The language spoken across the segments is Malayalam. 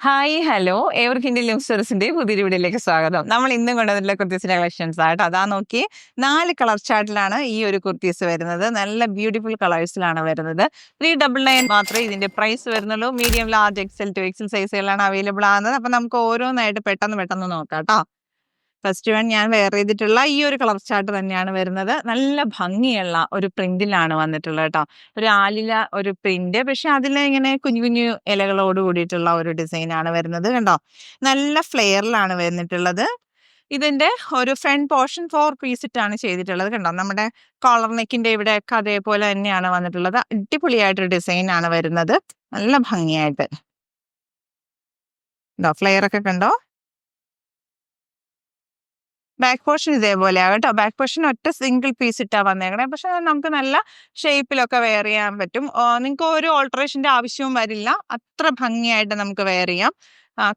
ഹായ് ഹലോ ഏവർക്കും ഇന്ത്യൻ ന്യൂസ് പുതിയൊരു വീഡിയോയിലേക്ക് സ്വാഗതം. നമ്മൾ ഇന്നും കൊണ്ടുവന്നിട്ടുള്ള കുർത്തീസിന്റെ കളക്ഷൻസ് ആയിട്ട് അതാ നോക്കി 4 കളർ ചാർട്ടിലാണ് ഈ ഒരു കുർത്തീസ് വരുന്നത്. നല്ല ബ്യൂട്ടിഫുൾ കളേഴ്സിലാണ് വരുന്നത്. 399 മാത്രമേ ഇതിന്റെ പ്രൈസ് വരുന്നുള്ളൂ. Medium, large, XL two XL സൈസുകളാണ് അവൈലബിൾ ആകുന്നത്. അപ്പൊ നമുക്ക് ഓരോന്നായിട്ട് പെട്ടെന്ന് നോക്കാം കേട്ടോ. ഫസ്റ്റ് വൺ ഞാൻ വെയർ ചെയ്തിട്ടുള്ള ഈ ഒരു കളർ ചാർട്ട് തന്നെയാണ് വരുന്നത്. നല്ല ഭംഗിയുള്ള ഒരു പ്രിന്റിലാണ് വന്നിട്ടുള്ളത് കേട്ടോ. ഒരു ആലില ഒരു പ്രിന്റ്, പക്ഷെ അതിൽ ഇങ്ങനെ കുഞ്ഞു കുഞ്ഞു ഇലകളോട് കൂടിയിട്ടുള്ള ഒരു ഡിസൈൻ ആണ് വരുന്നത് കണ്ടോ. നല്ല ഫ്ലെയറിലാണ് വന്നിട്ടുള്ളത്. ഇതിന്റെ ഒരു ഫ്രണ്ട് പോർഷൻ 4 പീസിട്ടാണ് ചെയ്തിട്ടുള്ളത് കണ്ടോ. നമ്മുടെ കോളർ നെക്കിന്റെ ഇവിടെയൊക്കെ അതേപോലെ തന്നെയാണ് വന്നിട്ടുള്ളത്. അടിപൊളിയായിട്ടൊരു ഡിസൈൻ ആണ് വരുന്നത്. നല്ല ഭംഗിയായിട്ട് കണ്ടോ, ഫ്ലെയർ ഒക്കെ കണ്ടോ. ബാക്ക് പോർഷൻ ഇതേപോലെയാണ് കേട്ടോ. ബാക്ക് പോർഷൻ ഒറ്റ സിംഗിൾ പീസ് ഇട്ടാ വന്നേക്കണേ, പക്ഷെ നമുക്ക് നല്ല ഷേപ്പിലൊക്കെ വെയർ ചെയ്യാൻ പറ്റും. നിങ്ങൾക്ക് ഒരു ഓൾട്ടറേഷന്റെ ആവശ്യവും വരില്ല. അത്ര ഭംഗിയായിട്ട് നമുക്ക് വെയർ ചെയ്യാം.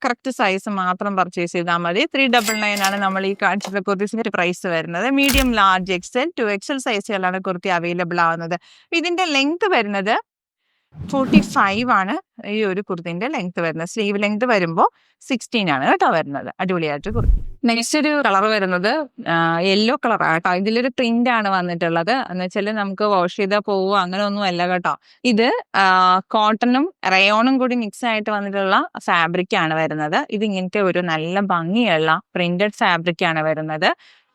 കറക്റ്റ് സൈസ് മാത്രം പർച്ചേസ് ചെയ്താൽ മതി. 399 ആണ് നമ്മൾ ഈ കാണിച്ചിട്ടുള്ള കുർത്തീസിന്റെ പ്രൈസ് വരുന്നത്. Medium, large, XL two XL സൈസുകളാണ് കുർത്തി അവൈലബിൾ ആവുന്നത്. ഇതിന്റെ ലെങ്ത് വരുന്നത് 45 ആണ് ഈ ഒരു കുർത്തിന്റെ ലെങ്ത് വരുന്നത്. സ്ലീവ് ലെങ്ത് വരുമ്പോൾ 16 ആണ് കേട്ടോ വരുന്നത്. അടിപൊളിയായിട്ട് കുർത്തി. നെക്സ്റ്റ് ഒരു കളർ വരുന്നത് യെല്ലോ കളർ കേട്ടോ. ഇതിലൊരു പ്രിന്റ് ആണ് വന്നിട്ടുള്ളത്. എന്ന് വെച്ചാൽ നമുക്ക് വാഷ് ചെയ്താൽ പോവുക അങ്ങനെ ഒന്നും അല്ല കേട്ടോ. ഇത് കോട്ടണും റയോണും കൂടി മിക്സ് ആയിട്ട് വന്നിട്ടുള്ള ഫാബ്രിക് ആണ് വരുന്നത്. ഇത് ഇങ്ങനത്തെ ഒരു നല്ല ഭംഗിയുള്ള പ്രിന്റഡ് ഫാബ്രിക് ആണ് വരുന്നത്.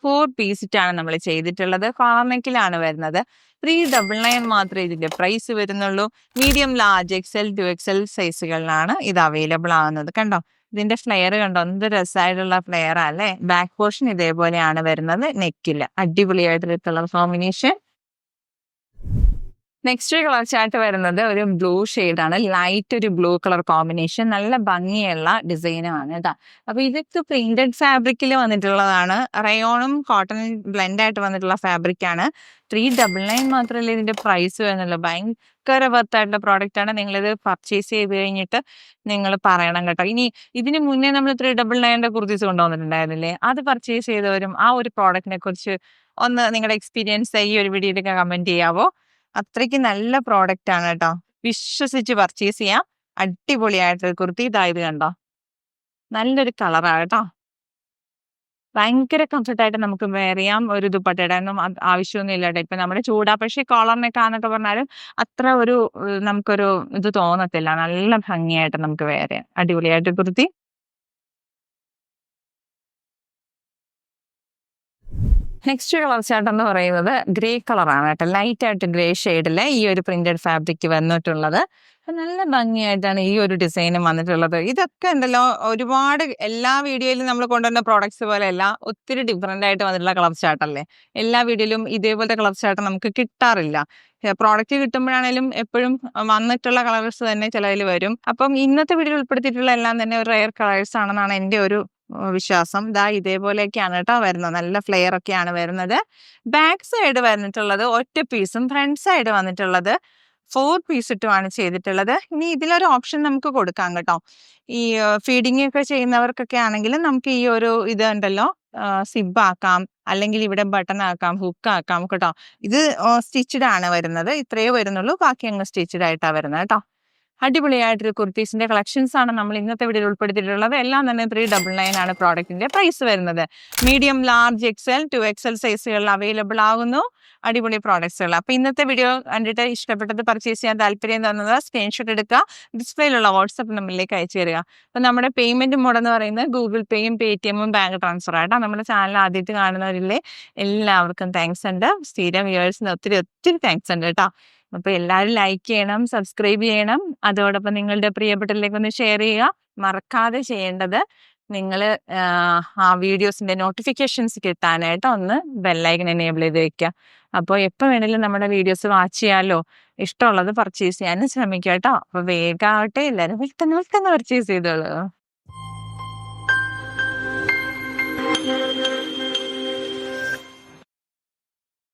4 പീസിട്ടാണ് നമ്മൾ ചെയ്തിട്ടുള്ളത്. കോളർ നെക്കിലാണ് വരുന്നത്. 399 മാത്രമേ ഇതിന്റെ പ്രൈസ് വരുന്നുള്ളൂ. Medium, large, XL two XL സൈസുകളിലാണ് ഇത് അവൈലബിൾ ആവുന്നത് കണ്ടോ. ഇതിന്റെ ഫ്ലെയർ കണ്ടോ, എന്ത് രസമായിട്ടുള്ള ഫ്ലെയർ അല്ലേ. ബാക്ക് പോർഷൻ ഇതേപോലെയാണ് വരുന്നത്. നെക്കില് അടിപൊളിയായിട്ടുള്ള colour combination. Next colour chart വരുന്നത് ഒരു ബ്ലൂ ആണ്. ലൈറ്റ് ഒരു ബ്ലൂ കളർ കോമ്പിനേഷൻ. നല്ല ഭംഗിയുള്ള ഡിസൈനുമാണ് കേട്ടോ. അപ്പൊ ഇതൊക്കെ പ്രിന്റഡ് ഫാബ്രിക്കിൽ വന്നിട്ടുള്ളതാണ്. റയോണും കോട്ടണും ബ്ലെൻഡ് ആയിട്ട് വന്നിട്ടുള്ള ഫാബ്രിക് ആണ്. 399 മാത്രമല്ല ഇതിന്റെ പ്രൈസ് വരുന്നുള്ളൂ. ഭയങ്കര വർത്തായിട്ടുള്ള പ്രോഡക്റ്റ് ആണ്. നിങ്ങളിത് പർച്ചേസ് ചെയ്ത് കഴിഞ്ഞിട്ട് നിങ്ങൾ പറയണം കേട്ടോ. ഇനി ഇതിന് മുന്നേ നമ്മൾ 399 കുർത്തീസ് കൊണ്ടുവന്നിട്ടുണ്ടായിരുന്നില്ലേ, അത് പർച്ചേസ് ചെയ്തവരും ആ ഒരു പ്രോഡക്റ്റിനെ കുറിച്ച് ഒന്ന് നിങ്ങളുടെ എക്സ്പീരിയൻസ് ഈ ഒരു വീഡിയോയിലേക്ക് കമന്റ് ചെയ്യാവോ. അത്രയ്ക്ക് നല്ല പ്രോഡക്റ്റ് ആണ് കേട്ടോ. വിശ്വസിച്ച് പർച്ചേസ് ചെയ്യാം. അടിപൊളിയായിട്ടൊരു കുർത്തി. ഇതായത് കണ്ടോ, നല്ലൊരു കളറാണ് കേട്ടോ. ഭയങ്കര കംഫർട്ടായിട്ട് നമുക്ക് വെയർ ചെയ്യാം. ഒരു ദുപ്പട്ടയുടെ ഒന്നും ആവശ്യമൊന്നും ഇല്ല കേട്ടോ. ഇപ്പൊ നമ്മുടെ ചൂടാ, പക്ഷേ കോളറിനൊക്കെ ആന്നൊക്കെ പറഞ്ഞാലും അത്ര ഒരു നമുക്കൊരു ഇത് തോന്നത്തില്ല. നല്ല ഭംഗിയായിട്ട് നമുക്ക് വെയർ ചെയ്യാം. അടിപൊളിയായിട്ട് കുർത്തി. നെക്സ്റ്റ് കളർ ചാർട്ട് എന്ന് പറയുന്നത് ഗ്രേ കളറാണ് കേട്ടോ. ലൈറ്റ് ആയിട്ട് ഗ്രേ ഷെയ്ഡില് ഈ ഒരു പ്രിന്റഡ് ഫാബ്രിക് വന്നിട്ടുള്ളത്. നല്ല ഭംഗിയായിട്ടാണ് ഈ ഒരു ഡിസൈനും വന്നിട്ടുള്ളത്. ഇതൊക്കെ ഉണ്ടല്ലോ, ഒരുപാട് എല്ലാ വീഡിയോയിലും നമ്മൾ കൊണ്ടുവരുന്ന പ്രോഡക്ട്സ് പോലെയല്ല, ഒത്തിരി ഡിഫറെന്റ് ആയിട്ട് വന്നിട്ടുള്ള കളർ ചാർട്ടല്ലേ. എല്ലാ വീഡിയോയിലും ഇതേപോലത്തെ കളർ ചാർട്ട് നമുക്ക് കിട്ടാറില്ല. പ്രോഡക്റ്റ് കിട്ടുമ്പോഴാണേലും എപ്പോഴും വന്നിട്ടുള്ള കളേഴ്സ് തന്നെ ചിലതിൽ വരും. അപ്പം ഇന്നത്തെ വീഡിയോയിൽ ഉൾപ്പെടുത്തിയിട്ടുള്ള എല്ലാം തന്നെ ഒരു റെയർ കളേഴ്സ് ആണെന്നാണ് എൻ്റെ ഒരു വിശ്വാസം. ഇതേപോലെയൊക്കെയാണ് കേട്ടോ വരുന്നത്. നല്ല ഫ്ലെയർ ഒക്കെയാണ് വരുന്നത്. ബാക്ക് സൈഡ് വന്നിട്ടുള്ളത് ഒറ്റ പീസും, ഫ്രണ്ട് സൈഡ് വന്നിട്ടുള്ളത് 4 പീസ് ഇട്ടുമാണ് ചെയ്തിട്ടുള്ളത്. ഇനി ഇതിലൊരു ഓപ്ഷൻ നമുക്ക് കൊടുക്കാം കേട്ടോ. ഈ ഫീഡിങ് ഒക്കെ ചെയ്യുന്നവർക്കൊക്കെ ആണെങ്കിലും നമുക്ക് ഈ ഒരു ഇത് ഉണ്ടല്ലോ, സിബ് ആക്കാം, അല്ലെങ്കിൽ ഇവിടെ ബട്ടൺ ആക്കാം, ഹുക്ക് ആക്കാം കേട്ടോ. ഇത് സ്റ്റിച്ചഡ് ആണ് വരുന്നത്. ഇത്രയേ വരുന്നുള്ളൂ. ബാക്കി അങ്ങ് സ്റ്റിച്ചഡ് ആയിട്ടാണ് വരുന്നത് കേട്ടോ. അടിപൊളിയായിട്ടൊരു കുർത്തീസിന്റെ കളക്ഷൻസ് ആണ് നമ്മൾ ഇന്നത്തെ വീഡിയോയിൽ ഉൾപ്പെടുത്തിയിട്ടുള്ളത്. എല്ലാം തന്നെ 399 ആണ് പ്രോഡക്റ്റിന്റെ പ്രൈസ് വരുന്നത്. Medium, large, XL two XL സൈസുകളിൽ അവൈലബിൾ ആകുന്നു. അടിപൊളി പ്രോഡക്ട്സുകൾ. അപ്പൊ ഇന്നത്തെ വീഡിയോ കണ്ടിട്ട് ഇഷ്ടപ്പെട്ടത് പർച്ചേസ് ചെയ്യാൻ താല്പര്യം തോന്നുന്നത് സ്ക്രീൻഷോട്ട് എടുക്കുക, ഡിസ്പ്ലേയിലുള്ള വാട്സ്ആപ്പ് നമ്പറിലേക്ക് അയച്ചു തരിക. അപ്പൊ നമ്മുടെ പേയ്മെന്റ് മോഡ് എന്ന് പറയുന്നത് ഗൂഗിൾ പേയും പേടിഎമ്മും ബാങ്ക് ട്രാൻസ്ഫർ ആയിട്ടാണ്. നമ്മുടെ ചാനൽ ആദ്യമായിട്ട് കാണുന്നവരില്ലേ, എല്ലാവർക്കും താങ്ക്സ് ഉണ്ട്. സ്ഥിരം വ്യൂവേഴ്സിന് ഒത്തിരി താങ്ക്സ് ഉണ്ട് കേട്ടോ. അപ്പൊ എല്ലാവരും ലൈക്ക് ചെയ്യണം, സബ്സ്ക്രൈബ് ചെയ്യണം. അതോടൊപ്പം നിങ്ങളുടെ പ്രിയപ്പെട്ടവരിലേക്ക് ഒന്ന് ഷെയർ ചെയ്യുക. മറക്കാതെ ചെയ്യേണ്ടത് നിങ്ങൾ ആ വീഡിയോസിന്റെ നോട്ടിഫിക്കേഷൻസ് കിട്ടാനായിട്ട് ഒന്ന് ബെല്ലൈക്കൻ എനേബിൾ ചെയ്ത് വെക്കുക. അപ്പോൾ എപ്പോൾ വേണമെങ്കിലും നമ്മുടെ വീഡിയോസ് വാച്ച് ചെയ്യാമല്ലോ. ഇഷ്ടമുള്ളത് പർച്ചേസ് ചെയ്യാനും ശ്രമിക്കുക കേട്ടോ. അപ്പൊ വേഗമാവട്ടെ, എല്ലാവരും പെട്ടെന്ന് പർച്ചേസ് ചെയ്തോളൂ.